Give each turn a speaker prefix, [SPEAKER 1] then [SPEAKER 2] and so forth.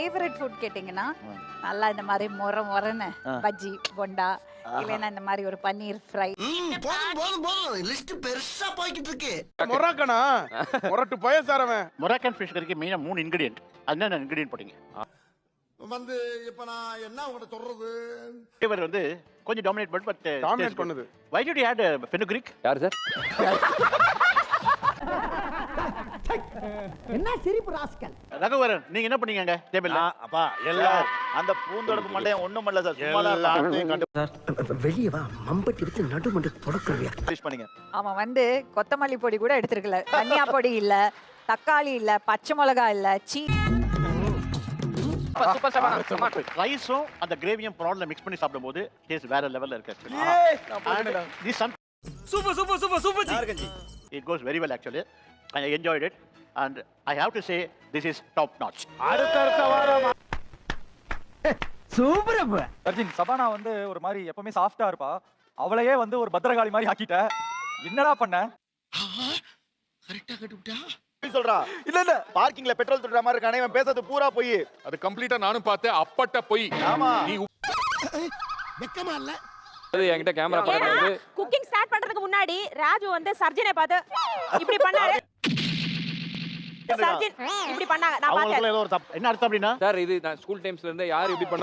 [SPEAKER 1] Favourite food கேட்டிங்கன்னா நல்லா இந்த மாதிரி மொரன்னு பஜ்ஜி போண்டா இல்லைன்னா இந்த மாதிரி ஒரு பன்னீர் ஃப்ரை.
[SPEAKER 2] போதும் லிஸ்ட் பெருசா போய்கிட்டு இருக்கு.
[SPEAKER 3] மொராக்கனா மொரட்டு பயசாரவன்.
[SPEAKER 4] மொராக்கன் ஃபிஷ் கறிக்கு மெயினா 3 இன்கிரிடியன்ட். என்ன இன்கிரிடியன்ட் போட்டீங்க?
[SPEAKER 2] வந்து இப்ப நான் என்ன உங்கள்ட்ட சொல்றது?
[SPEAKER 4] ஃப்ளேவர் வந்து கொஞ்சம் டாமினேட் பட்
[SPEAKER 3] டாமினேட் பண்ணுது.
[SPEAKER 4] Why did you add fenugreek?
[SPEAKER 5] யார் சார்?
[SPEAKER 6] என்ன சிரிப்பு ராஸ்கல்.
[SPEAKER 4] ரகுவரன் நீங்க என்ன பண்ணீங்க டேபிள்ல?
[SPEAKER 7] அப்பா எல்லாம் அந்த பூந்தொடப்பு மண்டையம் ஒண்ணும் பண்ணல சார். சும்மா தான்
[SPEAKER 6] வெளியே வா மம்பட்டி வச்சு நடுமண்டு தொடக்குறியா.
[SPEAKER 7] ஃபினிஷ் பண்ணீங்க.
[SPEAKER 1] அவன் வந்து கொத்தமல்லி பொடி கூட எடுத்துருக்கல, தனியா பொடி இல்ல, தக்காளி இல்ல, பச்சை மிளகாய் இல்ல,
[SPEAKER 4] ரைஸும் அந்த கிரேவியும் ப்ரான்ல மிக்ஸ் பண்ணி சாப்பிடும்போது டேஸ்ட் வேற லெவல்ல இருக்கு actually. It goes very well actually and I enjoyed it and I have to say this is top notch.
[SPEAKER 7] அடுத்த வாரம்
[SPEAKER 6] சூப்பர் அப்ப.
[SPEAKER 8] அர்ஜுன் சபானா வந்து ஒரு மாதிரி எப்பவுமே சாஃப்ட்டா இருப்பா. அவளையே வந்து ஒரு பத்திரகாளி மாதிரி ஆக்கிட்ட. என்னடா பண்ண?
[SPEAKER 2] கரெக்ட்டா கட்டுட்டா.
[SPEAKER 7] சொல்றா இல்ல பார்க்கிங்ல பெட்ரோல் துடுற மாதிரி இருக்கானே இவன் பேசுறது பூரா போய்.
[SPEAKER 3] அது கம்ப்ளீட்டா நானும் பார்த்தேன். அப்பட்ட போய்.
[SPEAKER 7] ஆமா
[SPEAKER 3] நீ
[SPEAKER 2] வெக்கமா இல்ல?
[SPEAKER 5] அது என்கிட்ட கேமரா பக்கத்துல
[SPEAKER 9] குக்கிங் ஸ்டார்ட் பண்றதுக்கு முன்னாடி ராஜு வந்து சர்ஜனை பார்த்து இப்படி பண்ணாரு. சர்ஜன் இப்படி பண்ணாங்க நான் பார்த்தேன்.
[SPEAKER 4] என்ன அர்த்தம் அப்படின்னா
[SPEAKER 5] சார் இது நான் ஸ்கூல் டைம்ஸ்ல இருந்து யார் இப்படி பண்ணா